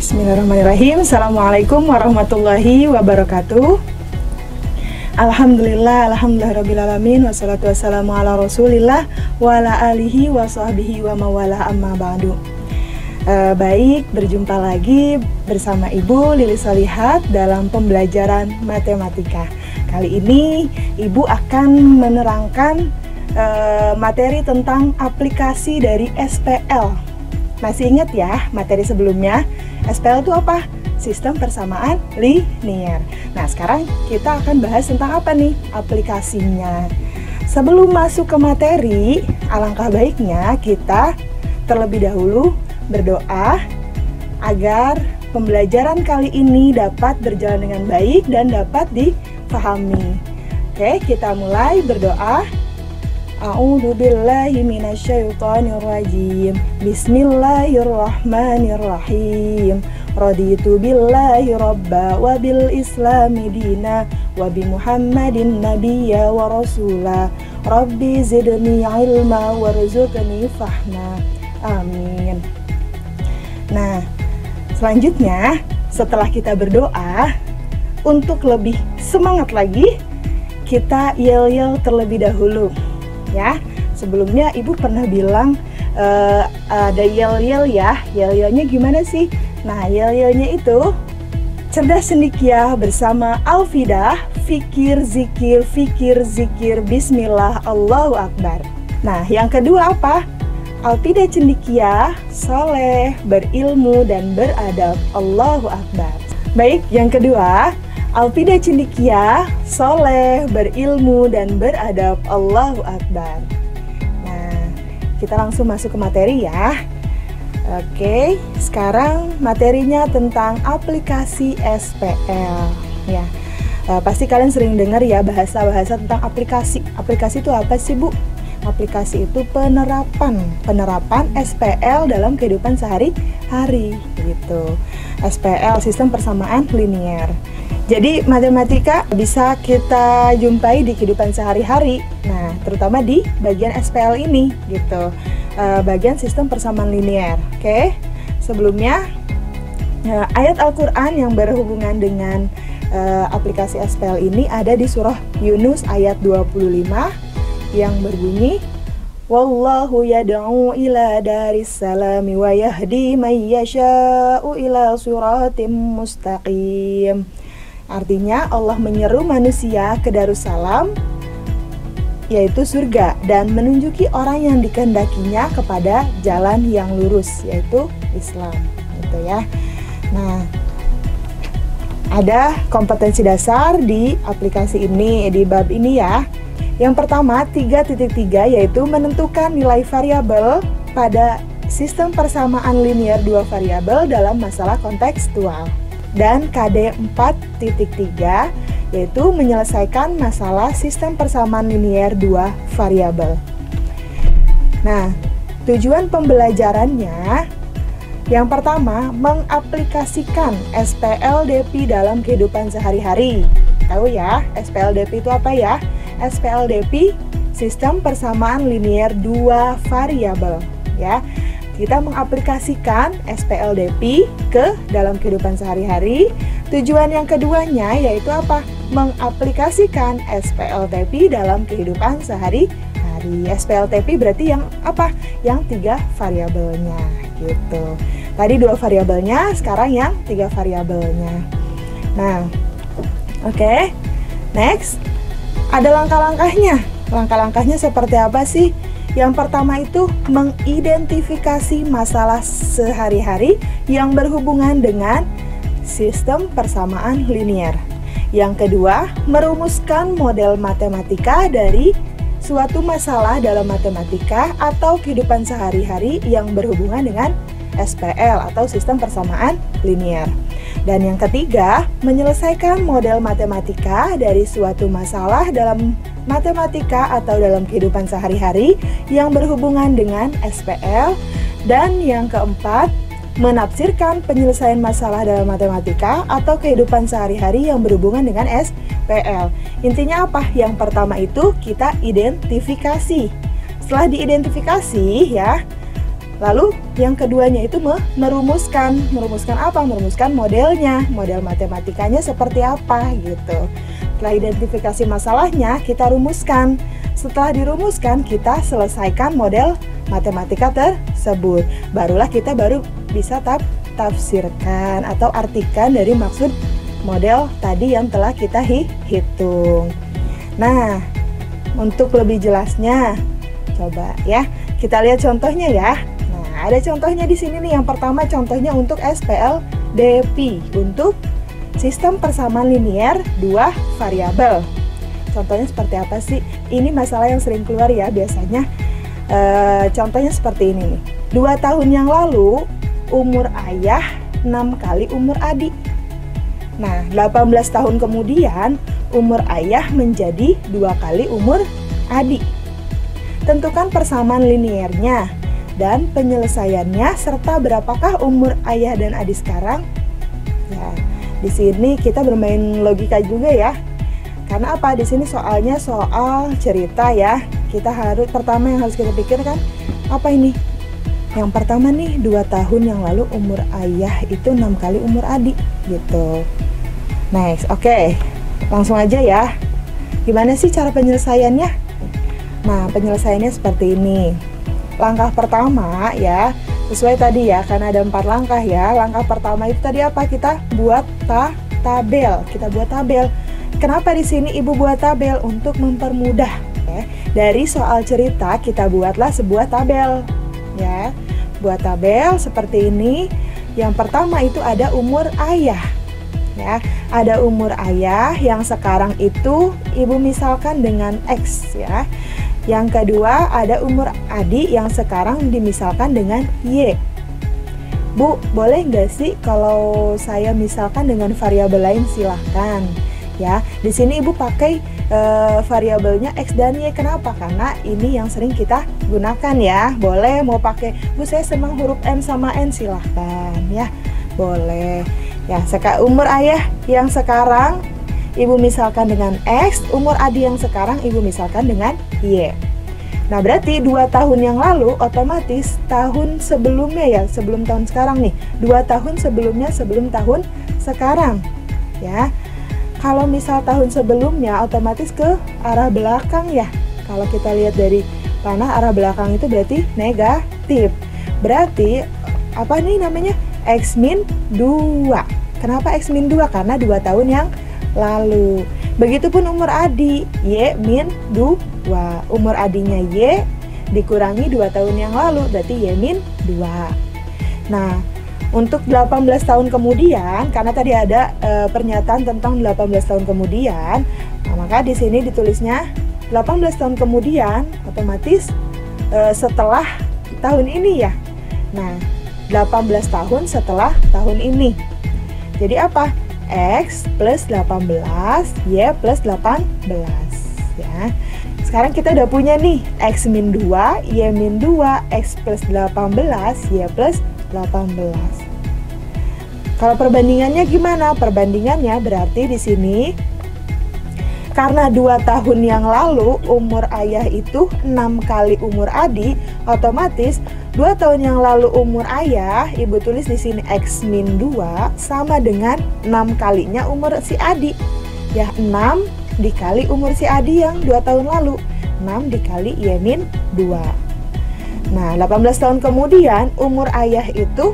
Bismillahirrahmanirrahim. Assalamualaikum warahmatullahi wabarakatuh. Alhamdulillahirrahmanirrahim. Wassalatu wassalamu ala rasulillah wa ala alihi wa sahbihi wa mawalah amma ba'du. Baik, berjumpa lagi bersama Ibu Lili Solihat dalam pembelajaran matematika. Kali ini Ibu akan menerangkan materi tentang aplikasi dari SPL. Masih ingat ya materi sebelumnya? SPL itu apa? Sistem persamaan linier. Nah, sekarang kita akan bahas tentang apa nih? Aplikasinya. Sebelum masuk ke materi, alangkah baiknya kita terlebih dahulu berdoa agar pembelajaran kali ini dapat berjalan dengan baik dan dapat difahami. Oke, kita mulai berdoa. A'udzubillahi minasyaitonirrajim. Bismillahirrahmanirrahim. Raditu billahi rabba wa bil islami dina wa bi Muhammadin nabiyya wa rasula. Rabbi zidni ilma warzuqni fahma. Amin. Nah, selanjutnya setelah kita berdoa, untuk lebih semangat lagi, kita yel-yel terlebih dahulu. Ya, sebelumnya Ibu pernah bilang ada yel-yel ya. Yel-yelnya gimana sih? Nah, yel-yelnya itu cerdas cendekia bersama Alfidah, fikir zikir, bismillah, Allahu akbar. Nah, yang kedua apa? Alfidah cendekia, soleh, berilmu dan beradab, Allahu akbar. Baik, yang kedua, Alfidah cendekia, soleh, berilmu, dan beradab, Allahu Akbar. Nah, kita langsung masuk ke materi ya. Oke, sekarang materinya tentang aplikasi SPL. Ya, pasti kalian sering dengar ya bahasa-bahasa tentang aplikasi. Aplikasi itu apa sih, Bu? Aplikasi itu penerapan SPL dalam kehidupan sehari-hari gitu. SPL, sistem persamaan linier. Jadi matematika bisa kita jumpai di kehidupan sehari-hari. Nah, terutama di bagian SPL ini gitu. Bagian sistem persamaan linier. Oke. Sebelumnya ayat Al-Qur'an yang berhubungan dengan aplikasi SPL ini ada di surah Yunus ayat 25 yang berbunyi, wallahu yad'u ila daris salami wa yahdi may yasha'u ila siratim mustaqim. Artinya Allah menyeru manusia ke Darussalam, yaitu surga, dan menunjuki orang yang dikehendakinya kepada jalan yang lurus, yaitu Islam, gitu ya. Nah, ada kompetensi dasar di aplikasi ini, di bab ini ya. Yang pertama, 3.3 yaitu menentukan nilai variabel pada sistem persamaan linier dua variabel dalam masalah kontekstual. Dan KD 4.3 yaitu menyelesaikan masalah sistem persamaan linier dua variabel. Nah, tujuan pembelajarannya yang pertama, mengaplikasikan SPLDP dalam kehidupan sehari-hari. Tahu ya, SPLDP itu apa ya? SPLDP, sistem persamaan linier dua variabel, ya. Kita mengaplikasikan SPLDP ke dalam kehidupan sehari-hari. Tujuan yang keduanya yaitu apa? Mengaplikasikan SPLDP dalam kehidupan sehari-hari. SPLDP berarti yang apa? Yang 3 variabelnya gitu. Tadi 2 variabelnya, sekarang yang 3 variabelnya. Nah, oke. Next, ada langkah-langkahnya. Langkah-langkahnya seperti apa sih? Yang pertama itu mengidentifikasi masalah sehari-hari yang berhubungan dengan sistem persamaan linier. Yang kedua, merumuskan model matematika dari suatu masalah dalam matematika atau kehidupan sehari-hari yang berhubungan dengan SPL atau sistem persamaan linier. Dan yang ketiga, menyelesaikan model matematika dari suatu masalah dalam matematika atau dalam kehidupan sehari-hari yang berhubungan dengan SPL. Dan yang keempat, menafsirkan penyelesaian masalah dalam matematika atau kehidupan sehari-hari yang berhubungan dengan SPL. Intinya apa? Yang pertama itu kita identifikasi. Setelah diidentifikasi ya, Lalu yang keduanya itu merumuskan apa? Merumuskan modelnya, model matematikanya seperti apa gitu. Setelah identifikasi masalahnya, kita rumuskan. Setelah dirumuskan, kita selesaikan model matematika tersebut. Barulah kita bisa tafsirkan atau artikan dari maksud model tadi yang telah kita hitung. Nah, untuk lebih jelasnya, coba ya kita lihat contohnya ya. Nah, ada contohnya di sini nih. Yang pertama contohnya untuk SPLDP, untuk sistem persamaan linier dua variabel. Contohnya seperti apa sih? Ini masalah yang sering keluar ya biasanya. Contohnya seperti ini nih. 2 tahun yang lalu umur ayah 6 kali umur adik. Nah, 18 tahun kemudian umur ayah menjadi 2 kali umur adik. Tentukan persamaan liniernya dan penyelesaiannya serta berapakah umur ayah dan adik sekarang. Ya, di sini kita bermain logika juga ya. Karena apa? Di sini soalnya soal cerita ya. Kita pertama yang harus kita pikirkan apa ini? Yang pertama nih, 2 tahun yang lalu umur ayah itu 6 kali umur adik gitu. Next, oke. Langsung aja ya. Gimana sih cara penyelesaiannya? Nah, penyelesaiannya seperti ini. Langkah pertama ya, sesuai tadi ya, karena ada 4 langkah ya. Langkah pertama itu tadi apa? Kita buat tabel. Kita buat tabel. Kenapa di sini Ibu buat tabel? Untuk mempermudah ya. Dari soal cerita kita buatlah sebuah tabel ya. Buat tabel seperti ini. Yang pertama itu ada umur ayah ya. Ada umur ayah yang sekarang itu Ibu misalkan dengan X ya. Yang kedua ada umur adik yang sekarang dimisalkan dengan Y. Bu, boleh nggak sih kalau saya misalkan dengan variabel lain? Silahkan ya. Di sini Ibu pakai variabelnya X dan Y. Kenapa? Karena ini yang sering kita gunakan ya. Boleh mau pakai, Bu saya senang huruf M sama N, silahkan ya. Boleh ya. Umur ayah yang sekarang Ibu misalkan dengan X, umur adik yang sekarang Ibu misalkan dengan Y. Nah, berarti 2 tahun yang lalu otomatis tahun sebelumnya ya, sebelum tahun sekarang nih. 2 tahun sebelumnya sebelum tahun sekarang ya. Kalau misal tahun sebelumnya otomatis ke arah belakang ya. Kalau kita lihat dari panah arah belakang itu berarti negatif. Berarti apa nih namanya? X min 2. Kenapa X min 2? Karena 2 tahun yang lalu. Begitupun umur adik, Y min 2. Umur adiknya Y dikurangi 2 tahun yang lalu, berarti Y min 2. Nah, untuk 18 tahun kemudian, karena tadi ada pernyataan tentang 18 tahun kemudian, nah, maka di sini ditulisnya 18 tahun kemudian, otomatis setelah tahun ini ya. Nah, 18 tahun setelah tahun ini. Jadi apa? X plus 18, Y plus 18 ya. Sekarang kita udah punya nih X min 2, Y min 2, X plus 18, Y plus 18. Kalau perbandingannya gimana? Perbandingannya berarti di sini karena 2 tahun yang lalu umur ayah itu 6 kali umur adik, otomatis 2 tahun yang lalu umur ayah, Ibu tulis di sini X min 2 sama dengan 6 kalinya umur si adik. Ya, 6 dikali umur si adik yang 2 tahun lalu. 6 dikali Y min 2. Nah, 18 tahun kemudian umur ayah itu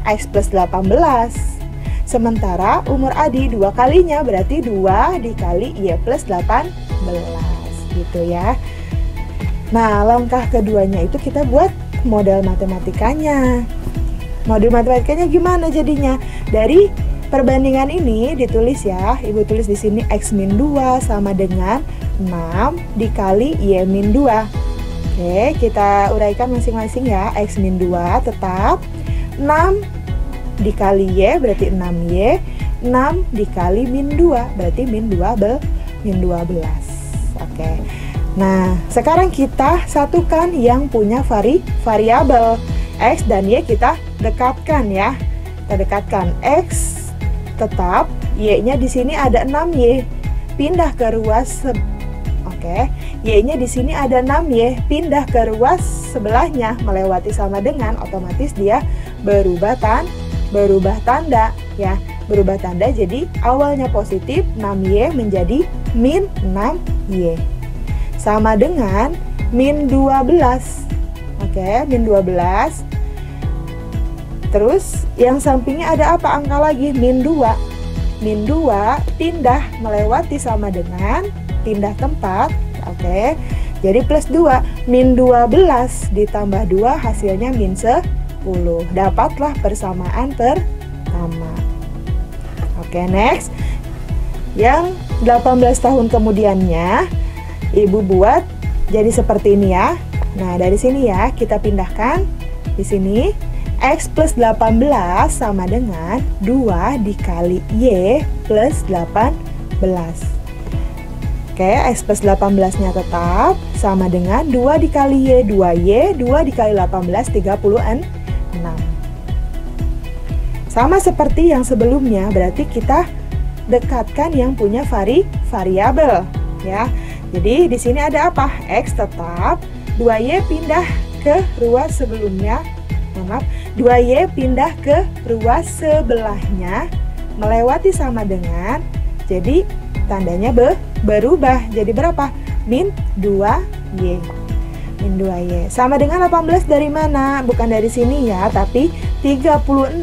X plus 18. Sementara umur adik 2 kalinya berarti 2 dikali Y plus 18 gitu ya. Nah, langkah keduanya itu kita buat model matematikanya. Model matematikanya gimana jadinya? Dari perbandingan ini ditulis ya, Ibu tulis di sini X min 2 sama dengan 6 dikali Y min 2. Oke, kita uraikan masing-masing ya. X min 2 tetap 6 dikali Y berarti 6Y, 6 dikali min 2 berarti min 12. Oke. Nah, sekarang kita satukan yang punya variabel X dan Y, kita dekatkan ya. Kita dekatkan X tetap, Y-nya di sini ada 6Y. Pindah ke ruas Oke, Y-nya di sini ada 6Y, pindah ke ruas sebelahnya melewati sama dengan, otomatis dia berubah tanda ya. Berubah tanda, jadi awalnya positif 6Y menjadi min 6Y. Sama dengan min 12. Oke, min 12. Terus yang sampingnya ada apa? Angka lagi, min 2. Min 2 pindah melewati sama dengan, pindah tempat. Oke, jadi plus 2. Min 12 ditambah 2 hasilnya min 10. Dapatlah persamaan pertama. Oke, next. Yang 18 tahun kemudiannya Ibu buat jadi seperti ini ya. Nah, dari sini ya kita pindahkan di sini. X plus 18 sama dengan 2 dikali Y plus 18. Oke, X plus 18-nya tetap sama dengan 2 dikali Y, 2Y, 2 dikali 18, 36. Sama seperti yang sebelumnya, berarti kita dekatkan yang punya variabel ya. Jadi di sini ada apa? X tetap, 2Y pindah ke ruas sebelumnya. Maaf, 2Y pindah ke ruas sebelahnya melewati sama dengan, jadi tandanya berubah jadi berapa? Min 2Y. Min 2Y sama dengan 18 dari mana? Bukan dari sini ya, tapi 36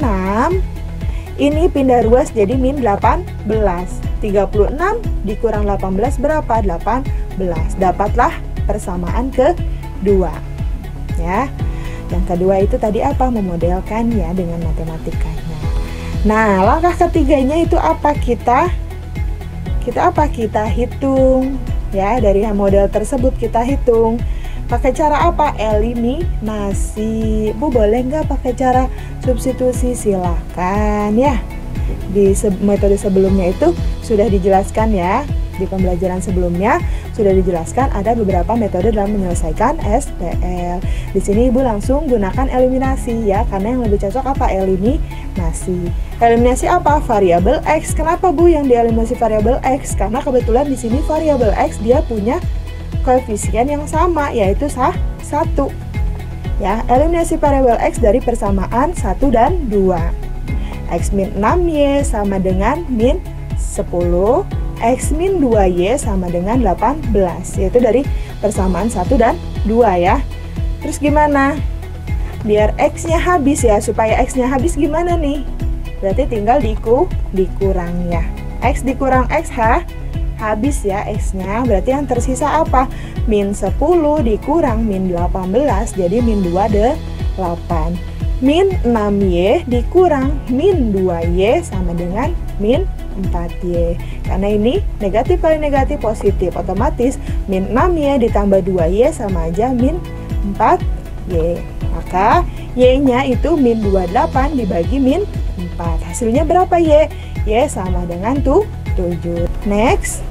ini pindah ruas jadi min 18. 36 dikurang 18 berapa? 18. Dapatlah persamaan kedua ya. Yang kedua itu tadi apa? Memodelkan ya dengan matematikanya. Nah, langkah ketiganya itu apa? Kita hitung ya. Dari model tersebut kita hitung. Pakai cara apa? Eliminasi. Bu, boleh nggak pakai cara substitusi? Silakan ya. Di metode sebelumnya itu sudah dijelaskan ya. Di pembelajaran sebelumnya sudah dijelaskan ada beberapa metode dalam menyelesaikan SPL. Di sini Ibu langsung gunakan eliminasi ya, karena yang lebih cocok apa? Eliminasi. Eliminasi apa? Variabel X. Kenapa Bu yang dieliminasi variabel X? Karena kebetulan di sini variabel X dia punya koefisien yang sama, yaitu 1. Ya, eliminasi variabel X dari persamaan 1 dan 2. X min 6Y sama dengan min 10. X min 2Y sama dengan 18, yaitu dari persamaan 1 dan 2 ya. Terus gimana? Biar X-nya habis ya, supaya X-nya habis gimana nih? Berarti tinggal dikurang ya. X dikurang X habis ya X-nya, berarti yang tersisa apa? Min 10 dikurang min 18, jadi min 28. Min 6Y dikurang min 2Y sama dengan min 4Y. Karena ini negatif kali negatif positif, otomatis min 6Y ditambah 2Y sama aja min 4Y. Maka Y-nya itu min 28 dibagi min 4. Hasilnya berapa Y? Y sama dengan 7. Next.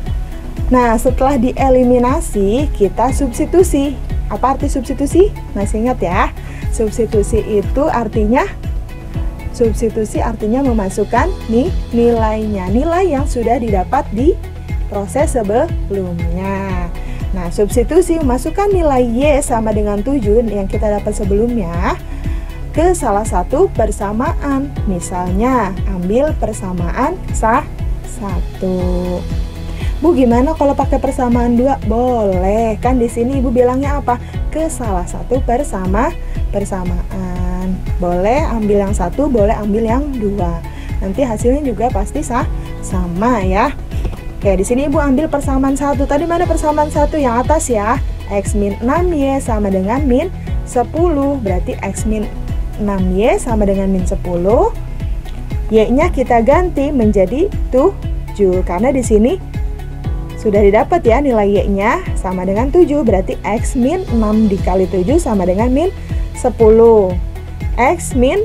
Nah, setelah dieliminasi, kita substitusi. Apa arti substitusi? Masih ingat ya? Substitusi artinya memasukkan nilainya, nilai yang sudah didapat di proses sebelumnya. Nah, substitusi memasukkan nilai Y sama dengan 7 yang kita dapat sebelumnya ke salah satu persamaan. Misalnya, ambil persamaan 1. Bu, gimana kalau pakai persamaan 2? Boleh, kan di sini Ibu bilangnya apa? Ke salah satu persamaan. Boleh ambil yang 1, boleh ambil yang 2. Nanti hasilnya juga pasti sama ya. Oke, di sini Ibu ambil persamaan 1. Tadi mana persamaan 1? Yang atas ya. X min 6Y sama dengan min 10. Berarti X min 6Y sama dengan min 10. Y-nya kita ganti menjadi 7. Karena di sini sudah didapat ya nilai Y-nya sama dengan 7. Berarti X min 6 dikali 7 sama dengan min 10. X min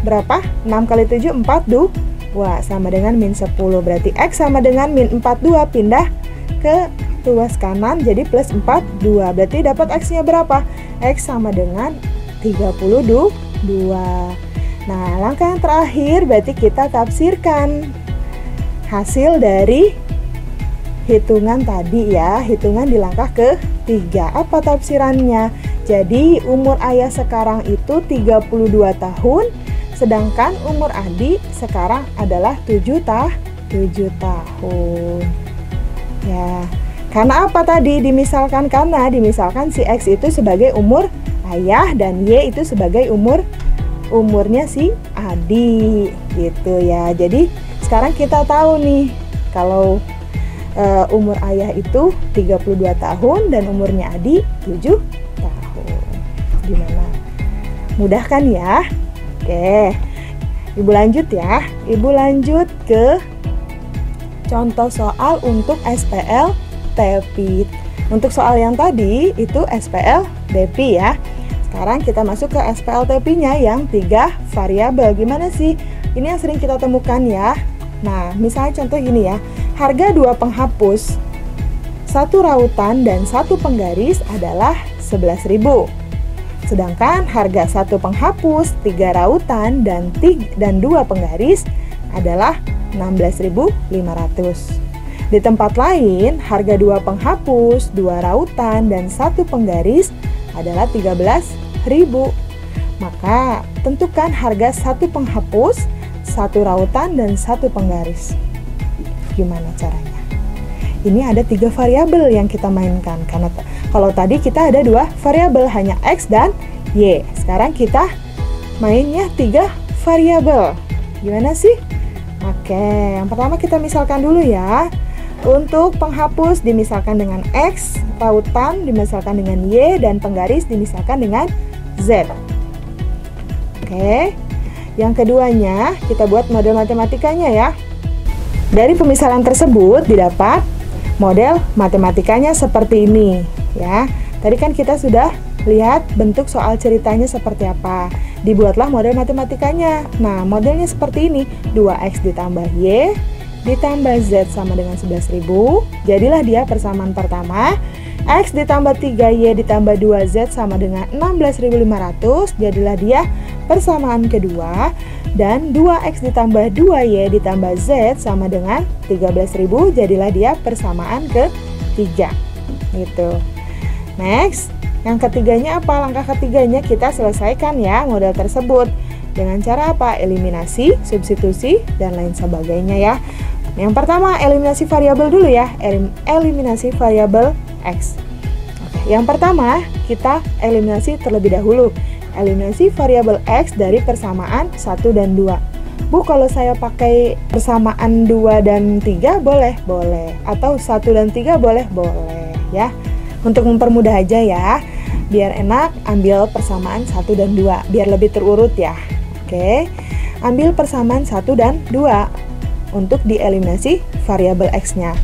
berapa? 6 kali 7, 42 sama dengan min 10. Berarti X sama dengan min 42, pindah ke ruas kanan jadi plus 42. Berarti dapat X-nya berapa? X sama dengan 32. Nah, langkah yang terakhir berarti kita tafsirkan hasil dari hitungan tadi ya, hitungan di langkah ketiga. Apa tafsirannya? Jadi umur ayah sekarang itu 32 tahun, sedangkan umur adik sekarang adalah 7 tahun. Ya, karena apa tadi dimisalkan? Karena dimisalkan si X itu sebagai umur ayah dan Y itu sebagai umurnya si adik gitu ya. Jadi sekarang kita tahu nih kalau umur ayah itu 32 tahun dan umurnya adik 7 tahun. Gimana? Mudah kan ya? Oke. Ibu lanjut ya. Ibu lanjut ke contoh soal untuk SPL TEPI. Untuk soal yang tadi itu SPL DP ya. Sekarang kita masuk ke SPL TEPI-nya yang 3 variabel. Gimana sih? Ini yang sering kita temukan ya. Nah, misalnya contoh gini ya. Harga 2 penghapus, 1 rautan dan 1 penggaris adalah 11.000. Sedangkan harga 1 penghapus, 3 rautan dan 2 penggaris adalah 16.500. Di tempat lain, harga 2 penghapus, 2 rautan, dan 1 penggaris adalah 13.000. Maka, tentukan harga 1 penghapus, 1 rautan, dan 1 penggaris. Gimana caranya? Ini ada 3 variabel yang kita mainkan. Karena kalau tadi kita ada 2 variabel, hanya X dan Y. Sekarang kita mainnya 3 variabel. Gimana sih? Oke, yang pertama kita misalkan dulu ya. Untuk penghapus dimisalkan dengan X, rautan dimisalkan dengan Y, dan penggaris dimisalkan dengan Z. Oke, yang keduanya kita buat model matematikanya ya. Dari pemisalan tersebut didapat model matematikanya seperti ini ya. Tadi kan kita sudah lihat bentuk soal ceritanya seperti apa. Dibuatlah model matematikanya. Nah, modelnya seperti ini. 2X ditambah Y ditambah Z sama dengan 11.000. Jadilah dia persamaan pertama. X ditambah 3Y ditambah 2Z sama dengan 16.500. Jadilah dia persamaan kedua. Dan 2X ditambah 2Y ditambah Z sama dengan 13.000. Jadilah dia persamaan ketiga. Gitu. Next, yang ketiganya apa? Langkah ketiganya kita selesaikan ya model tersebut. Dengan cara apa? Eliminasi, substitusi, dan lain sebagainya ya. Yang pertama, eliminasi variabel dulu ya. Eliminasi variabel X. Oke, yang pertama, kita eliminasi terlebih dahulu. Eliminasi variabel X dari persamaan 1 dan 2. Bu, kalau saya pakai persamaan 2 dan 3 boleh? Boleh. Atau 1 dan 3 boleh? Boleh ya. Untuk mempermudah aja ya. Biar enak, ambil persamaan 1 dan 2. Biar lebih terurut ya. Oke, ambil persamaan 1 dan 2 untuk dieliminasi variabel X-nya.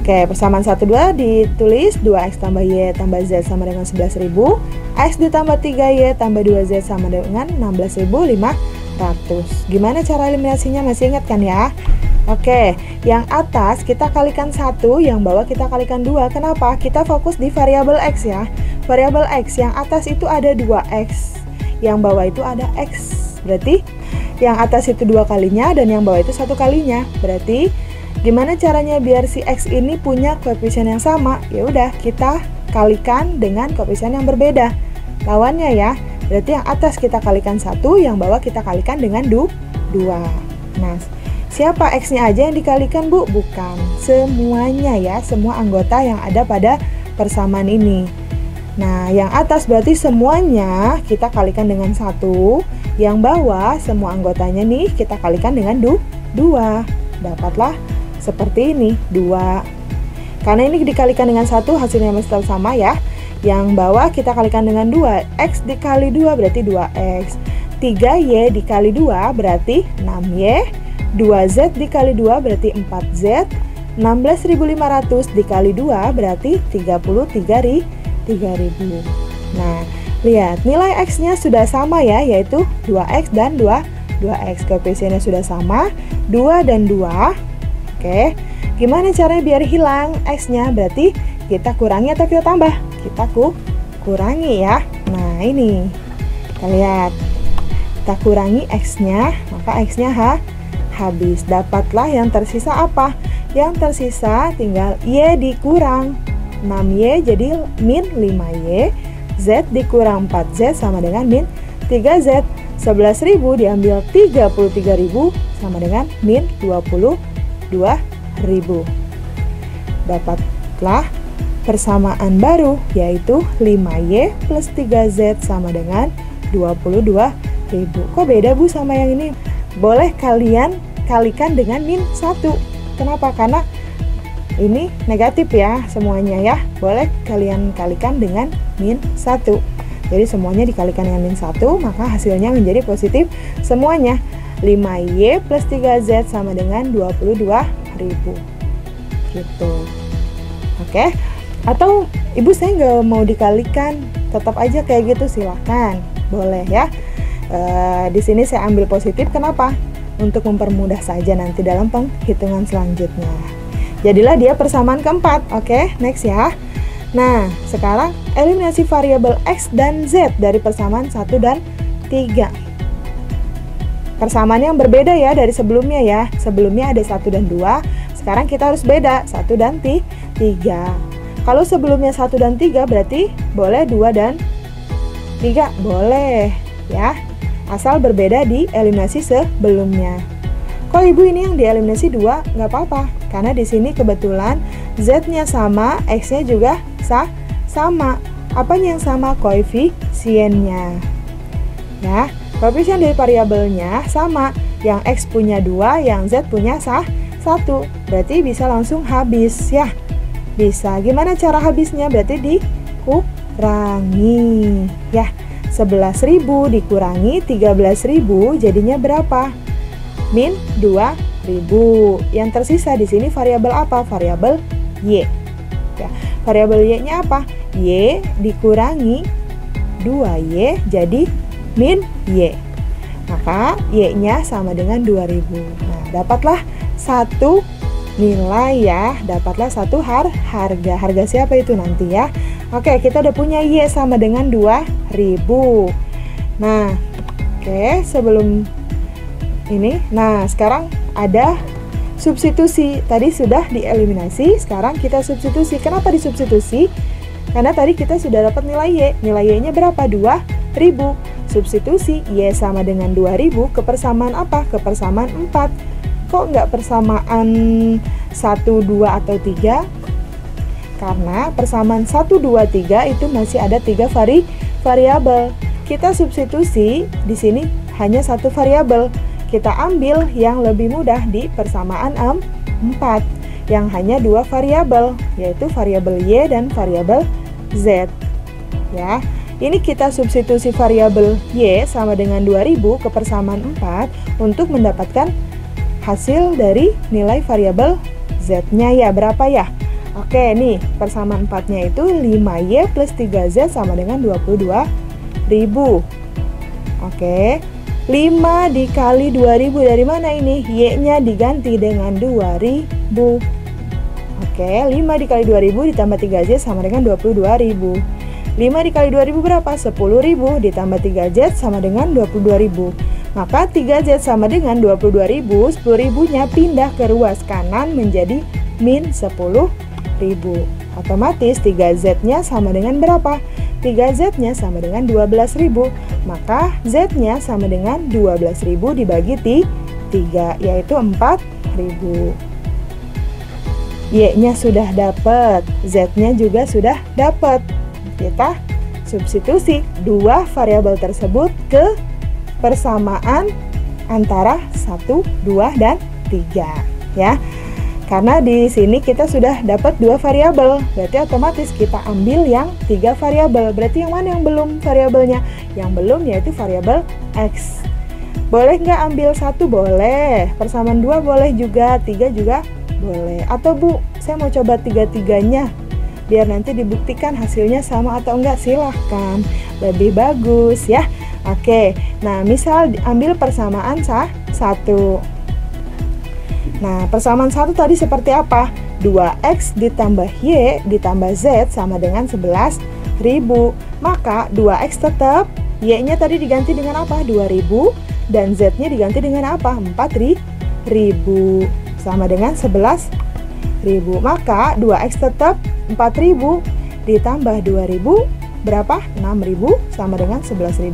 Oke, persamaan 1, 2 ditulis 2X tambah Y tambah Z sama dengan 11.000. X ditambah 3Y tambah 2Z sama dengan 16.500. Gimana cara eliminasinya? Masih ingat kan ya? Oke, yang atas kita kalikan 1, yang bawah kita kalikan 2. Kenapa? Kita fokus di variabel X ya. Variabel X yang atas itu ada 2X, yang bawah itu ada X. Berarti yang atas itu 2 kalinya dan yang bawah itu 1 kalinya. Berarti gimana caranya biar si X ini punya koefisien yang sama? Ya udah, kita kalikan dengan koefisien yang berbeda. Lawannya ya. Berarti yang atas kita kalikan 1, yang bawah kita kalikan dengan 2. Nah, siapa X-nya aja yang dikalikan, Bu? Bukan. Semuanya ya, semua anggota yang ada pada persamaan ini. Nah, yang atas berarti semuanya kita kalikan dengan 1. Yang bawah semua anggotanya nih kita kalikan dengan 2. Dapatlah seperti ini, 2. Karena ini dikalikan dengan 1 hasilnya mesti sama ya. Yang bawah kita kalikan dengan 2. X dikali 2 berarti 2X. 3Y dikali 2 berarti 6Y. 2Z dikali 2 berarti 4Z. 16.500 dikali 2 berarti 33.000. Nah, lihat nilai X-nya sudah sama ya, yaitu 2X dan 2X. Koefisiennya sudah sama, 2 dan 2. Oke, gimana caranya biar hilang X-nya? Berarti kita kurangi atau kita tambah? Kita kurangi ya. Nah, ini kita lihat, kita kurangi X-nya, maka X-nya habis. Dapatlah yang tersisa apa? Yang tersisa tinggal Y dikurang 6Y jadi min 5Y. Z dikurang 4Z sama dengan min 3Z. 11.000 diambil 33.000 sama dengan min 22.000. Dapatlah persamaan baru, yaitu 5Y plus 3Z sama dengan 22.000. Kok beda Bu sama yang ini? Boleh kalian kalikan dengan min 1. Kenapa? Karena ini negatif ya semuanya ya. Boleh kalian kalikan dengan min 1. Jadi semuanya dikalikan dengan min 1, maka hasilnya menjadi positif semuanya. 5Y plus 3Z sama dengan 22.000 gitu. Oke. Atau ibu saya nggak mau dikalikan, tetap aja kayak gitu, silahkan, boleh ya. Di sini saya ambil positif, kenapa? Untuk mempermudah saja nanti dalam penghitungan selanjutnya. Jadilah dia persamaan keempat. Oke, next ya. Nah, sekarang eliminasi variabel X dan Z dari persamaan 1 dan 3. Persamaan yang berbeda ya dari sebelumnya ya. Sebelumnya ada 1 dan 2, sekarang kita harus beda 1 dan 3. Kalau sebelumnya 1 dan 3 berarti boleh 2 dan 3, boleh ya. Asal berbeda di eliminasi sebelumnya. Kok ibu ini yang dieliminasi 2? Nggak apa-apa, karena di sini kebetulan Z-nya sama, X-nya juga sama. Apanya yang sama? Koefisiennya. Ya, koefisien dari variabelnya sama. Yang X punya 2, yang Z punya 1. Berarti bisa langsung habis ya. Bisa. Gimana cara habisnya? Berarti dikurangi ya. 11.000 dikurangi 13.000 jadinya berapa? Min 2.000. Yang tersisa di sini variabel apa? Variabel Y. Ya, variabel Y-nya apa? Y dikurangi 2Y jadi min Y. Maka Y-nya sama dengan 2.000. Nah, dapatlah satu nilai ya, dapatlah satu harga. Harga siapa itu nanti ya? Oke, kita udah punya Y sama dengan 2.000. Nah, oke, sebelum ini, nah sekarang ada substitusi. Tadi sudah dieliminasi, sekarang kita substitusi. Kenapa disubstitusi? Karena tadi kita sudah dapat nilai Y. Nilai Y-nya berapa? 2.000. Substitusi Y sama dengan 2.000 ke persamaan apa? Ke persamaan 4. Kok nggak persamaan 1, 2, atau 3? Karena persamaan 1, 2, 3 itu masih ada 3 variabel. Kita substitusi di sini hanya 1 variabel. Kita ambil yang lebih mudah di persamaan 4 yang hanya 2 variabel, yaitu variabel Y dan variabel Z. Ya, ini kita substitusi variabel Y sama dengan 2.000 ke persamaan 4 untuk mendapatkan hasil dari nilai variabel Z-nya ya, berapa ya? Oke, nih persamaan 4-nya itu 5Y plus 3Z sama dengan 22.000. Oke, 5 dikali 2.000 dari mana ini? Y-nya diganti dengan 2.000. Oke, 5 dikali 2.000 ditambah 3Z sama dengan 22.000. 5 dikali 2.000 berapa? 10.000 ditambah 3Z sama dengan 22.000. Maka 3Z sama dengan 22.000, 10.000-nya pindah ke ruas kanan menjadi min 10.000. Otomatis 3Z-nya sama dengan berapa? 3Z-nya sama dengan 12.000. Maka Z-nya sama dengan 12.000 dibagi 3, yaitu 4.000. Y-nya sudah dapat, Z-nya juga sudah dapat. Kita substitusi dua variabel tersebut ke persamaan antara 1, 2, dan 3 ya. Karena di sini kita sudah dapat 2 variabel, berarti otomatis kita ambil yang 3 variabel. Berarti yang mana yang belum variabelnya? Yang belum yaitu variabel X. Boleh nggak ambil 1? Boleh. Persamaan 2 boleh juga, 3 juga boleh. Atau Bu, saya mau coba 3-3-nya biar nanti dibuktikan hasilnya sama atau enggak, silahkan. Lebih bagus ya. Oke, nah misal ambil persamaan 1. Nah, persamaan 1 tadi seperti apa? 2X ditambah Y ditambah Z sama dengan 11.000. Maka 2X tetap, Y-nya tadi diganti dengan apa? 2.000. Dan Z-nya diganti dengan apa? 4.000. Sama dengan 11.000. ribu. Maka 2X tetap 4.000 ditambah 2.000 berapa? 6.000 sama dengan 11.000.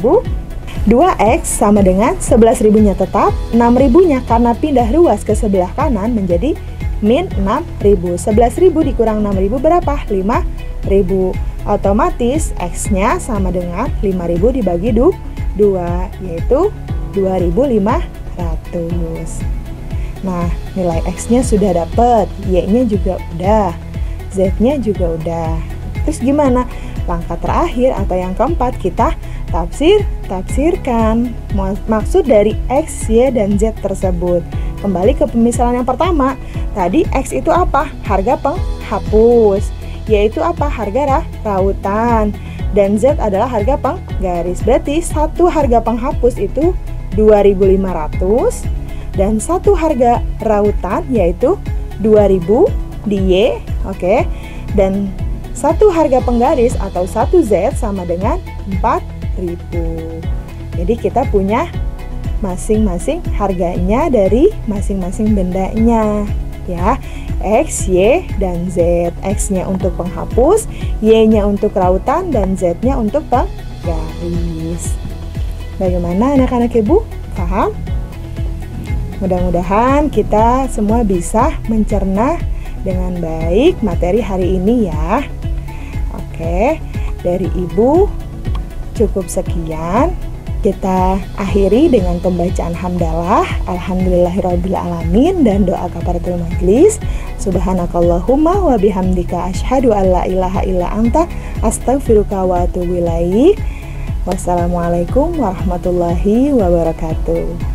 2X sama dengan 11.000-nya tetap, 6.000-nya karena pindah ruas ke sebelah kanan menjadi min 6.000. 11.000 dikurang 6.000 berapa? 5.000. Otomatis X-nya sama dengan 5.000 dibagi 2, yaitu 2.500. Nah, nilai X-nya sudah dapat, Y-nya juga udah, Z-nya juga udah. Terus gimana? Langkah terakhir atau yang keempat, kita tafsirkan maksud dari X, Y, dan Z tersebut. Kembali ke pemisalan yang pertama. Tadi X itu apa? Harga penghapus. Y itu apa? Harga rautan. Dan Z adalah harga penggaris. Berarti satu harga penghapus itu 2.500 dan satu harga rautan yaitu 2.000 di Y, oke. Dan satu harga penggaris atau satu Z sama dengan 4.000. Jadi kita punya masing-masing harganya dari masing-masing bendanya ya. X, Y, dan Z. X-nya untuk penghapus, Y-nya untuk rautan, dan Z-nya untuk penggaris. Bagaimana anak-anak Ibu? Paham? Mudah-mudahan kita semua bisa mencerna dengan baik materi hari ini ya. Oke, dari Ibu cukup sekian. Kita akhiri dengan pembacaan hamdalah, alhamdulillahirabbil alamin, dan doa kafaratul majlis. Subhanakallahumma wa bihamdika asyhadu alla ilaha illa anta astaghfiruka wa atubu ilaik. Wassalamualaikum warahmatullahi wabarakatuh.